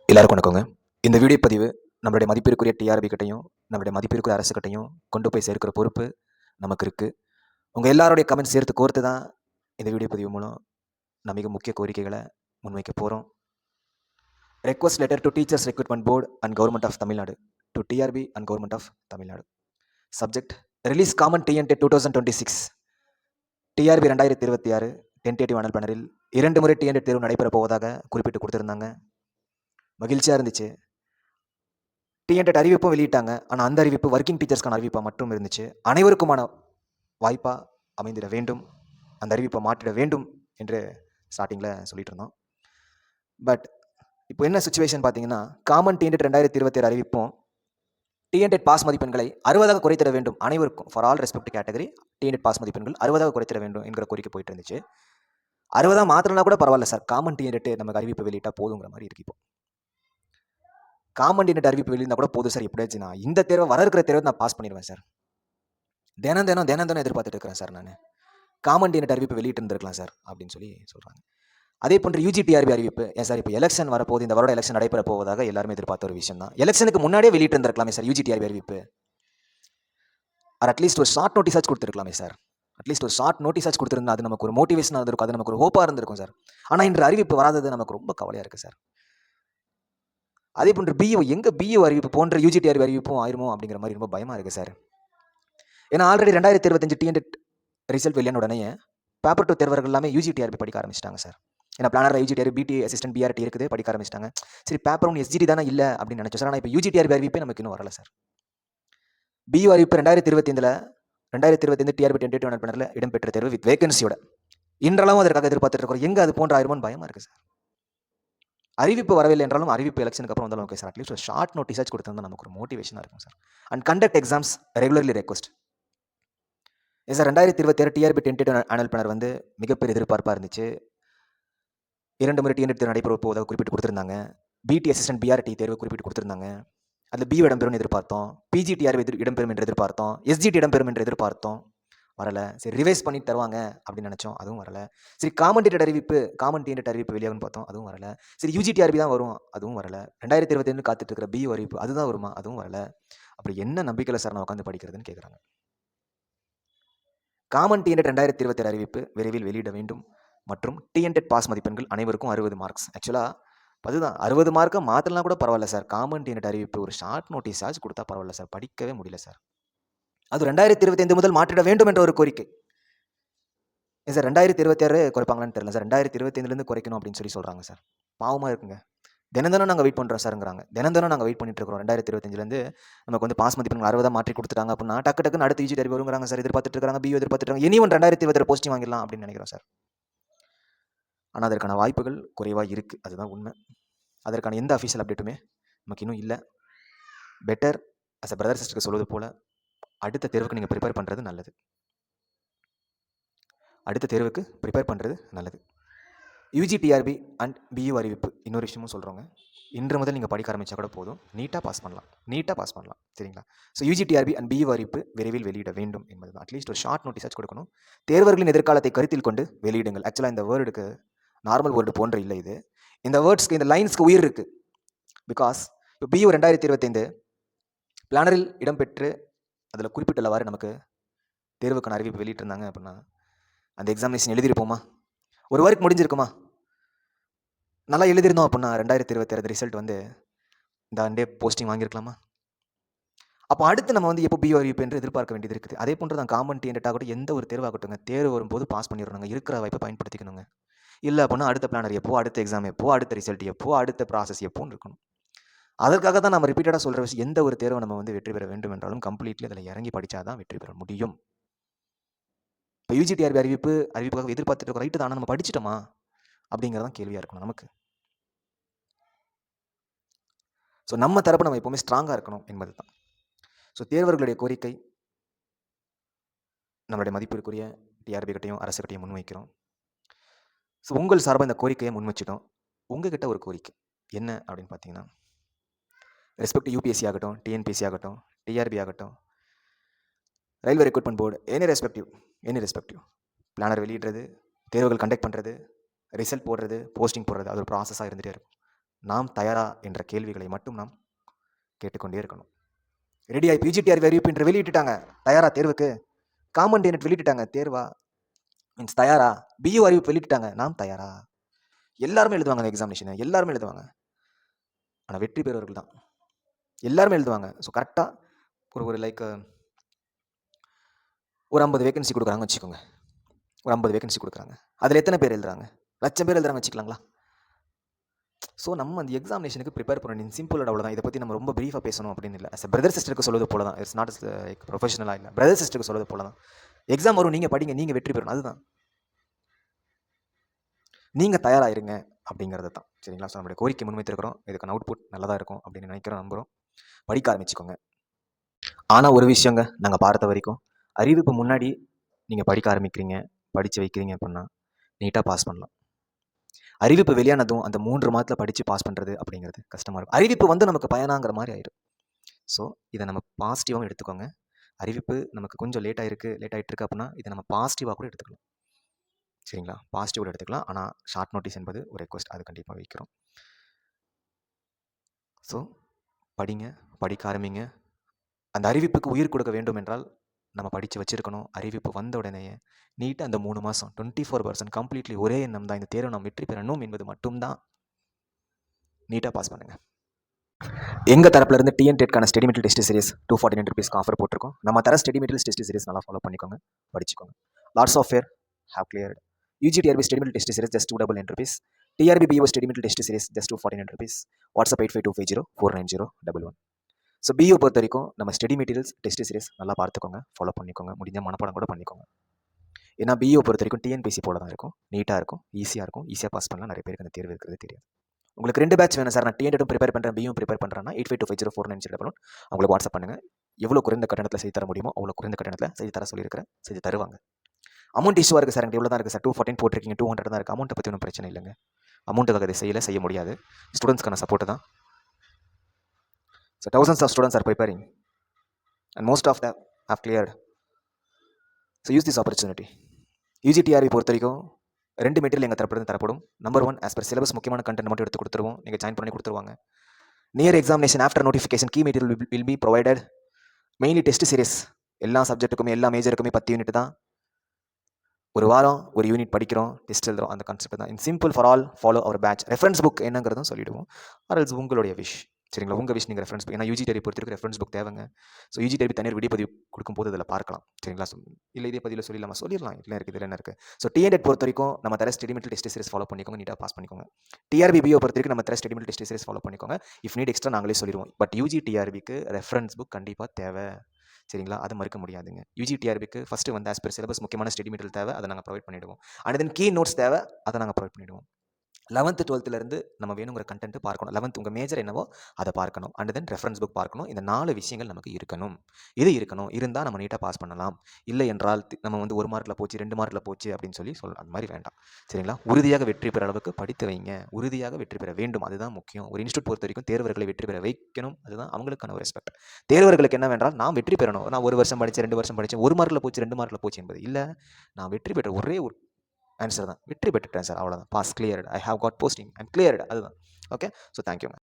எல்லாருக்கும் வணக்கங்க. இந்த வீடியோ பதிவு நம்மளுடைய மதிப்பிற்குரிய டிஆர்பி கிட்டையும், நம்மளுடைய மதிப்பிற்குரிய அரசு கிட்டையும் கொண்டு போய் சேர்க்கிற பொறுப்பு நமக்கு இருக்கு. உங்க எல்லாருடைய கமெண்ட் சேர்த்து கோர்த்து தான் இந்த வீடியோ பதிவு மூலம் நான் மிக முக்கிய கோரிக்கைகளை முன்வைக்க போறோம். Request letter to teachers recruitment board and government of Tamil Nadu to T R B and government of Tamil Nadu. Subject release common T N TET 2026 T R B 2026 tentative annual பேனரில் 2 முறை டிஎன்டே தேர்வு நடைபெற போவதாக குறிப்பிட்டு கொடுத்திருந்தாங்க. மகிழ்ச்சியாக இருந்துச்சு. டிஎன்டெட் அறிவிப்பும் வெளியிட்டாங்க. ஆனால் அந்த அறிவிப்பு ஒர்க்கிங் டீச்சர்ஸ்க்கான அறிவிப்பாக மட்டும் இருந்துச்சு. அனைவருக்குமான வாய்ப்பாக அமைந்திட வேண்டும், அந்த அறிவிப்பை மாற்றிட வேண்டும் என்று ஸ்டார்டிங்கில் சொல்லிட்டு இருந்தோம். பட் இப்போ என்ன சுச்சுவேஷன் பார்த்தீங்கன்னா, காமன் டிஎன்டெட் 2027 அறிவிப்பும் டிஎன்டெட் பாஸ் மதிப்பெண்களை 60ஆக குறைத்திட வேண்டும் அனைவருக்கும், for all respect category TNTET pass மதிப்பெண்கள் 60ஆக குறைத்திட வேண்டும் என்கிற கோரிக்கை போயிட்டு இருந்துச்சு. 60ஆக மாத்திரனா கூட பரவாயில்ல சார், காமன் டிஎன்டெட் நமக்கு அறிவிப்பு வெளியிட்டா போதுங்கிற மாதிரி இருக்கு. இப்போ காமன் டிஎன்டெட் அறிவிப்பு வெளியிருந்தா கூட போதும் சார், எப்படியாச்சும் நான் இந்த தேர்வை வர இருக்கிற தேர்வை நான் பாஸ் பண்ணிடுவேன் சார். தினம் எதிர்பார்த்துட்டு இருக்கிறேன் சார். நான் காமன் டிஎன்டெட் அறிவிப்பு வெளியிட்டு இருந்திருக்கலாம் சார் அப்படின்னு சொல்லி சொல்கிறாங்க. அதே போன்று யூஜிடிஆர்பி அறிவிப்பு ஏன் சார் இப்போ எலெக்ஷன் வரப்போது, இந்த வருடம் எலெக்ஷன் நடைபெற போவதாக எல்லாருமே எதிர்பார்த்த ஒரு விஷயம் தான். எலெக்ஷனுக்கு முன்னாடியே வெளியிட்டு இருந்திருக்கலாமே சார் யூஜிடிஆர்பி அறிவிப்பு. அட்லீஸ்ட் ஒரு ஷார்ட் நோட்டீஸாச்சு கொடுத்துருக்கலாமே சார். அட்லீஸ்ட் ஒரு ஷார்ட் நோட்டீஸாச்சு கொடுத்துருந்தா அது நமக்கு ஒரு மோட்டிவேஷனாக இருந்திருக்கும், அது நமக்கு ஒரு ஹோப்பாக இருந்திருக்கும் சார். ஆனால் இன்று அறிவிப்பு வராதது நமக்கு ரொம்ப கவலையாக இருக்குது சார். அதே போன்று பிஓ எங்கே பிஓ அறிவிப்பு போன்ற யூஜிடிஆர்பி அறிவிப்பும் ஆயிருமோ அப்படிங்கிற மாதிரி ரொம்ப பயமாக இருக்குது சார். ஏன்னா ஆல்ரெடி 2025 டிஎன்டெட் ரிசல்ட் வெளியான உடனே பேப்பர் 2 தேர்வர்கள் எல்லாமே யூஜிடிஆர்பி படிக்க ஆரம்பிச்சிட்டாங்க சார். ஏன்னா பிளானர் யூஜிடிஆர்பி, பிடி அசிஸ்டன்ட், பிஆர்டி இருக்குது, படிக்க ஆரம்பிச்சிட்டாங்க. சரி, பேப்பர் 1 எஸ்ஜிடி தானே இல்லை அப்படின்னு நினச்சோம் சார். ஆனால் இப்போ யூஜிடிஆர்பி அறிவிப்பே நமக்கு இன்னும் வரல சார். பிஓ அறிவிப்பு 2025 டிஆர்பி டென்டேட்டிவ் அனல் பேனரில் இடம்பெற்ற தேர்வு வித் வேகன்சியோட இன்றளவும் அதற்காக எதிர்பார்த்துட்டு இருக்கிறோம். எங்கே அது போன்ற ஆயிருமோன்னு பயமாக இருக்குது சார். அறிவிப்பு வரவில்லை என்றாலும் அறிவிப்பு எலெக்ஷனுக்கு அப்புறம் வந்தாலும் ஓகே சார், அட்லீஸ்ட் ஒரு ஷார்ட் நோட்டீஸாச்சு கொடுத்துருந்தா நமக்கு ஒரு மோட்டிவேஷனாக இருக்கும் sir. And conduct exams regularly request. Sir 2027 TRB tentative annual planner வந்து மிகப்பெரிய எதிர்பார்ப்பாக இருந்துச்சு. 2 முறை டிஎன்டெட் தேர்வு நடைபெற போவதாக குறிப்பிட்டு கொடுத்துருந்தாங்க. பிடி அசிஸ்டன்ட், பிஆர்டி தேர்வு குறிப்பிட்டு கொடுத்துருந்தாங்க. அதில் பிஓ இடம்பெறும் எதிர்பார்த்தோம், பிஜிடிஆர்பி இடம்பெறும் என்று எதிர்பார்த்தோம், எஸ்ஜிடி இடம்பெறும் என்று எதிர்பார்த்தோம். வரலை. சரி, ரிவைஸ் பண்ணி தருவாங்க அப்படின்னு நினச்சோம், அதுவும் வரலை. சரி, காமன் டிஎன்டெட் அறிவிப்பு வெளியாகும்னு பார்த்தோம், அதுவும் வரலை. சரி, யூஜிடிஆர்பி தான் வரும், அதுவும் வரலை. 2025 காத்துட்டு இருக்கிற பிஓ அறிவிப்பு அதுதான் வருமா, அதுவும் வரலை. அப்படி என்ன நம்பிக்கையில் சார் நான் உட்காந்து படிக்கிறதுன்னு கேட்குறாங்க. காமன் டிஎன்டெட் 2027 அறிவிப்பு விரைவில் வெளியிட வேண்டும் மற்றும் டிஎன்டெட் பாஸ் மதிப்பெண்கள் அனைவருக்கும் 60 மார்க்ஸ். ஆக்சுவலாக அதுதான் 60 மார்க்கை மாற்றலாம் கூட பரவாயில்ல சார். காமன் டிஎன்டெட் அறிவிப்பு ஒரு ஷார்ட் நோட்டீஸாச்சு கொடுத்தா பரவாயில்ல சார், படிக்கவே முடியல சார். அது 2025 முதல் மாற்றிட வேண்டும் என்ற ஒரு கோரிக்கை. சார் 2026 குறைப்பாங்களான்னு தெரியல சார். 2025 குறைக்கணும் அப்படின்னு சொல்லி சொல்கிறாங்க சார். பாவமாக இருக்குங்க. தினம் நாங்கள் வெயிட் பண்ணுறோம் சார்ங்கிறாங்க. தினம் நாங்கள் வெயிட் பண்ணிட்டு இருக்கிறோம். 2025 நமக்கு வந்து பாஸ் மதிப்பெண்கள் 60 மாற்றி கொடுத்துட்டாங்க அப்படின்னா டக்குன்னு அடுத்து யூஜிடிஆர்பி வருங்கிறாங்க சார். எதிர்பார்த்துட்டு இருக்காங்க, பிஓ எதிர்பார்த்துட்டு இருக்காங்க. இனி 2027 போஸ்டிங் வாங்கிடலாம் அப்படின்னு நினைக்கிறோம் சார். ஆனால் அதற்கான வாய்ப்புகள் குறைவாக இருக்குது, அதுதான் உண்மை. அதற்கான எந்த அஃபீஷியல் அப்டேட்டுமே நமக்கு இன்னும் இல்லை. பெட்டர் அஸ் அ பிரதர் சிஸ்டருக்கு சொல்வது போல் அடுத்த தேர்வுக்கு நீங்கள் ப்ரிப்பேர் பண்ணுறது நல்லது. அடுத்த தேர்வுக்கு ப்ரிப்பேர் பண்ணுறது நல்லது. யூஜிடிஆர்பி அண்ட் பியூ அறிவிப்பு இன்னொரு விஷயமும் சொல்கிறோங்க. இன்று முதல் நீங்கள் படிக்க ஆரம்பித்தா கூட போதும், நீட்டாக பாஸ் பண்ணலாம். சரிங்களா? ஸோ யூஜிடிஆர்பி அண்ட் பியூ அறிவிப்பு விரைவில் வெளியிட வேண்டும் என்பது தான். அட்லீஸ்ட் ஒரு ஷார்ட் நோட்டீஸாச்சு கொடுக்கணும். தேர்வர்களின் எதிர்காலத்தை கருத்தில் கொண்டு வெளியிடுங்கள். ஆக்சுவலாக இந்த வேர்டுக்கு நார்மல் வேர்டு போன்ற இல்லை இது. இந்த வேர்ட்ஸ்க்கு, இந்த லைன்ஸ்க்கு உயிர் இருக்குது. பிகாஸ் இப்போ பியூ 2025 பிளானரில் இடம்பெற்று அதில் குறிப்பிட்டுள்ளவாறு நமக்கு தேர்வுக்கான அறிவிப்பு வெளியிட்டிருந்தாங்க அப்படின்னா அந்த எக்ஸாமினேஷன் எழுதியிருப்போமா? ஒரு ஒர்க் முடிஞ்சிருக்குமா? நல்லா எழுதியிருந்தோம் அப்படின்னா 2026 ரிசல்ட் வந்து இந்த ஆண்டே போஸ்டிங் வாங்கியிருக்கலாமா? அப்போ அடுத்து நம்ம வந்து எப்போ பிஓ அறிவிப்பு என்று எதிர்பார்க்க வேண்டியது இருக்குது. அதே போன்று தான் காமன் டிஎன்டெட் ஆகட்டும், எந்த ஒரு தேர்வாகட்டுங்க, தேர்வு வரும்போது பாஸ் பண்ணிடணுங்க. இருக்கிற வாய்ப்பை பயன்படுத்திக்கணுங்க. இல்லை அப்படின்னா அடுத்த பிளானர் எப்போ, அடுத்த எக்ஸாம் எப்போ, அடுத்த ரிசல்ட் எப்போ, அடுத்த ப்ராசஸ் எப்போன்னு இருக்கணும். அதற்காக தான் நம்ம ரிப்பீட்டடாக சொல்கிற விஷயம், எந்த ஒரு தேர்வை நம்ம வந்து வெற்றி பெற வேண்டும் என்றாலும் கம்ப்ளீட்லி அதில் இறங்கி படித்தாதான் வெற்றி பெற முடியும். இப்போ யூஜிடிஆர்பி அறிவிப்புக்காக எதிர்பார்த்துட்டு இருக்கோம், ரைட்டு தானே, நம்ம படிச்சிட்டோமா அப்படிங்கிறதான் கேள்வியாக இருக்கணும் நமக்கு. ஸோ நம்ம தரப்பு நம்ம எப்போவுமே ஸ்ட்ராங்காக இருக்கணும் என்பது தான். ஸோ தேர்வர்களுடைய கோரிக்கை நம்மளுடைய மதிப்பிற்குரிய டிஆர்பி கிட்டையும் அரசுகிட்டையும் முன்வைக்கிறோம். ஸோ உங்கள் சார்பாக இந்த கோரிக்கையை முன்வச்சிட்டோம். உங்ககிட்ட ஒரு கோரிக்கை என்ன அப்படின்னு பார்த்தீங்கன்னா, ரெஸ்பெக்ட் யூபிஎஸ்சி ஆகட்டும், டிஎன்பிஎஸ்சி ஆகட்டும், டிஆர்பி ஆகட்டும், railway recruitment board, any respective planner வெளியிடுறது, தேர்வுகள் கண்டக்ட் பண்ணுறது, ரிசல்ட் போடுறது, போஸ்டிங் போடுறது, அது ஒரு ப்ராசஸாக இருந்துகிட்டே இருக்கும். நாம் தயாரா என்ற கேள்விகளை மட்டும் நாம் கேட்டுக்கொண்டே இருக்கணும். ரெடியா? பிஜிடிஆர் அறிவிப்பு இன்று வெளியிட்டுட்டாங்க. தயாரா தேர்வுக்கு? காமன் டே வெளியிட்டுட்டாங்க. தேர்வா? மீன்ஸ் தயாரா? பியூ அறிவிப்பு வெளியிட்டுட்டாங்க. நாம் தயாரா? எல்லாருமே எழுதுவாங்க அந்த எக்ஸாமினேஷனை. எல்லாருமே எழுதுவாங்க. ஆனால் வெற்றி பெறுவர்கள் தான். எல்லாருமே எழுதுவாங்க. ஸோ கரெக்டாக ஒரு லைக் ஒரு 50 வேகன்சி கொடுக்குறாங்கன்னு வச்சுக்கோங்க. ஒரு 50 வேகன்சி கொடுக்குறாங்க. அதில் எத்தனை பேர் எழுதுறாங்க? லட்சம் பேர் எழுதுறாங்க வச்சுக்கலாங்களா? ஸோ நம்ம அந்த எக்ஸாமினேஷனுக்கு ப்ரிப்பேர் பண்ணணும். சிம்பிள் அவ்வளோதான். இதை பற்றி நம்ம ரொம்ப ப்ரீஃபாக பேசணும் அப்படின்னு இல்லை. அஸ் பிரதர் சிஸ்டருக்கு சொல்வது போல தான். இட்ஸ் நாட் லைக் ப்ரொஃபஷனலாக இல்லை. பிரதர் சிஸ்டருக்கு சொல்வது போல தான். எக்ஸாம் வரும், நீங்கள் படிங்க, நீங்கள் வெற்றி பெறணும். அதுதான் நீங்கள் தயாராகிருங்க அப்படிங்கிறது தான். சரிங்களா? ஸோ நம்மளுடைய கோரிக்கை முன்வைத்திருக்கிறோம். இதுக்கான அவுட்புட் நல்லதாக இருக்கும் அப்படின்னு நினைக்கிறோம், நம்புகிறோம். படிக்க ஆரம்பிச்சுக்கோங்க. ஆனால் ஒரு விஷயங்க, நாங்கள் பார்த்த வரைக்கும் அறிவிப்பு முன்னாடி நீங்கள் படிக்க ஆரம்பிக்கிறீங்க, படித்து வைக்கிறீங்க அப்படின்னா நீட்டாக பாஸ் பண்ணலாம். அறிவிப்பு வெளியானதும் அந்த 3 மாதத்தில் படித்து பாஸ் பண்ணுறது அப்படிங்கிறது கஷ்டமாக இருக்கும். அறிவிப்பு வந்து நமக்கு பயனாங்கிற மாதிரி ஆயிடும். ஸோ இதை நம்ம பாசிட்டிவாகவும் எடுத்துக்கோங்க. அறிவிப்பு நமக்கு கொஞ்சம் லேட் ஆகிட்டு இருக்கு அப்படின்னா இதை நம்ம பாசிட்டிவாக கூட எடுத்துக்கலாம். சரிங்களா? பாசிட்டிவ் கூட எடுத்துக்கலாம். ஆனால் ஷார்ட் நோட்டீஸ் என்பது ஒரு ரெக்வஸ்ட், அது கண்டிப்பாக வைக்கிறோம். ஸோ படிங்க, படிக்க ஆரம்பிங்க. அந்த அறிவிப்புக்கு உயிர் கொடுக்க வேண்டும் என்றால் நம்ம படித்து வச்சுருக்கணும். அறிவிப்பு வந்த உடனேயே நீட்டாக அந்த 3 மாதம் 24% கம்ப்ளீட்லி ஒரே எண்ணம் தான். இந்த தேர்வை நாம் வெற்றி பெறணும் என்பது மட்டும்தான். நீட்டாக பாஸ் பண்ணுங்கள். எங்கள் தரப்புலேருந்து டிஎன் டெட்கான ஸ்டடி மெட்டீரியல் டெஸ்ட் சீரிஸ் 249 rupeesக்கு ஆஃபர் போட்டிருக்கோம். நம்ம தர ஸ்டடி மெட்டீரியல் டெஸ்ட் சீரிஸ் நல்லா ஃபாலோ பண்ணிக்கோங்க, படிச்சுக்கோங்க. Lots of fair have cleared. UGTRB study material test series just 299 rupees. TRB BO study material test series just 249 rupees. WhatsApp 8525049011. So B O பொறுத்த வரைக்கும் நம்ம ஸ்டடி மெட்டீரியல்ஸ் டெஸ்ட் சீரிஸ் நல்லா பார்த்துக்கோங்க, follow பண்ணிக்கோங்க, முடிஞ்ச மனப்பாடம் கூட பண்ணிக்கோங்க. ஏன்னா பிஓ பொறுத்த வரைக்கும் டிஎன்பிசி போல தான் இருக்கும். நீட்டாக இருக்கும், ஈஸியாக பாஸ் பண்ணலாம். நிறைய பேருக்கு அந்த தேர்வு இருக்கிறது தெரியாது. உங்களுக்கு 2 பேட்ச் வேணும் சார், நான் டிஎன்டும் ப்ரிப்பேர் பண்ணுறேன், பியும் ப்ரிப்பேர் பண்ணுறேன்னா 8525049011 அவங்களுக்கு வாட்ஸ்அப் பண்ணுங்கள். எவ்வளோ குறைந்த கட்டணத்தில் செய்து தர முடியுமோ அவ்வளோ குறைந்த கட்டணத்தில் செய்து தர சொல்லியிருக்கிறேன், செய்து தருவாங்க. அமௌண்ட் இஷ்யூவாக இருக்குது சார், எனக்கு இவ்வளோ தான் இருக்குது சார், 214 போட்டிருக்கீங்க, 200 தான் இருக்குது. அமௌண்ட்டை பற்றி ஒன்றும் பிரச்சனை இல்லைங்க. அமௌண்ட்டுக்காக அதை செய்ய முடியாது. ஸ்டூடெண்ட்ஸ்க்கான சப்போர்ட்டு தான். So thousands of students are preparing and most of them have cleared. So use this opportunity. UGTRB பொறுத்த வரைக்கும் 2 மெட்டீரியல் எங்கள் தரப்புலேருந்து தரப்படும். நம்பர் 1, ஆஸ் பர் சிலபஸ் முக்கியமான கண்டென்ட் மட்டும் எடுத்து கொடுத்துருவோம், நீங்கள் ஜாயின் பண்ணி கொடுத்துருவாங்க. Near examination after notification key material will be provided. Mainly test series எல்லா சப்ஜெக்ட்டுக்குமே, எல்லா மேஜருக்குமே 10 யூனிட் தான். ஒரு வாரம் ஒரு யூனிட் படிக்கிறோம், டெஸ்ட் எழுதுறோம், அந்த கான்செப்ட் தான். In simple for all follow our batch. Reference book என்னங்கிறதும் சொல்லிவிடுவோம். ஆர்எல்ஸ் உங்களுடைய விஷ். சரிங்களா? உங்கள் விஷ் நீங்கள் ரெஃபரன்ஸ் புக். ஏன்னா UGTRB பொறுத்திருக்கு ரெஃபரன்ஸ் புக் தேவைங்க. ஸோ UGTRB தனியார் வீடியோ பதிவு கொடுக்கும்போது அதில் பார்க்கலாம். சரிங்களா? ஸோ இல்லை இதே பதிவில் சொல்லிடலாம். இல்லை இருக்குது, இதில் என்ன இருக்குது. ஸோ டிஎன்டெட் பொறுத்த வரைக்கும் நம்ம தர study material test series follow பண்ணிக்கோங்க, நீட்டாக பாஸ் பண்ணிக்கோங்க. TRB BO பொறுத்த வரைக்கும் நம்ம தர study material test series follow பண்ணிக்கோங்க. இஃப் நீட் எக்ஸ்ட்ரா நாங்களே சொல்லிடுவோம். பட் UGTRBக்கு ரெஃபரன்ஸ் புக் கண்டிப்பாக தேவை. சரிங்களா? அது மறுக்க முடியாதுங்க. UGTRBக்கு ஃபஸ்ட்டு வந்து ஆஸ் பர் சிலபஸ் முக்கியமான ஸ்டடி மெட்டீரியல் தேவை, அதை நாங்கள் ப்ரொவைட் பண்ணிவிடுவோம். அண்ட் தென் கீ நோட்ஸ் தேவை, அதை நாங்கள் ப்ரொவைட் பண்ணிவிடுவோம். 11th 12th நம்ம வேணுங்கிற கண்டென்ட் பார்க்கணும். 11th உங்கள் மேஜர் என்னவோ அதை பார்க்கணும். அண்ட் தென் ரெஃபரன்ஸ் புக் பார்க்கணும். இந்த 4 விஷயங்கள் நமக்கு இருக்கணும். இது இருக்கணும், இருந்தால் நம்ம நீட்டாக பாஸ் பண்ணலாம். இல்லை என்றால் நம்ம வந்து 1 மார்க்கில் போச்சு, 2 மார்க்கில் போச்சு அப்படின்னு சொல்லலாம். அந்த மாதிரி வேண்டாம். சரிங்களா? உறுதியாக வெற்றி பெற அளவுக்கு படித்து வைங்க. உறுதியாக வெற்றி பெற வேண்டும், அதுதான் முக்கியம். ஒரு இன்ஸ்டியூட் பொறுத்த வரைக்கும் தேர்வர்களை வெற்றி பெற வைக்கணும், அதுதான் அவங்களுக்கான ஒரு ரெஸ்பெக்ட். தேர்வர்களுக்கு என்னவென்றால் நான் வெற்றி பெறணும், நான் 1 வருஷம் படித்தேன், 2 வருஷம் படித்தேன், 1 மார்க்கில் போச்சு, 2 மார்க்கில் போச்சு என்பது இல்லை. நான் வெற்றி பெற்ற ஒரே ஒரு ஆன்சர் தான், வெற்றி பெற்றுட்டேன் சார், அவ்வளோதான். Pass, cleared, I have got posting, I'm cleared, அதுதான். ஓகே. ஸோ தேங்க்யூங்க.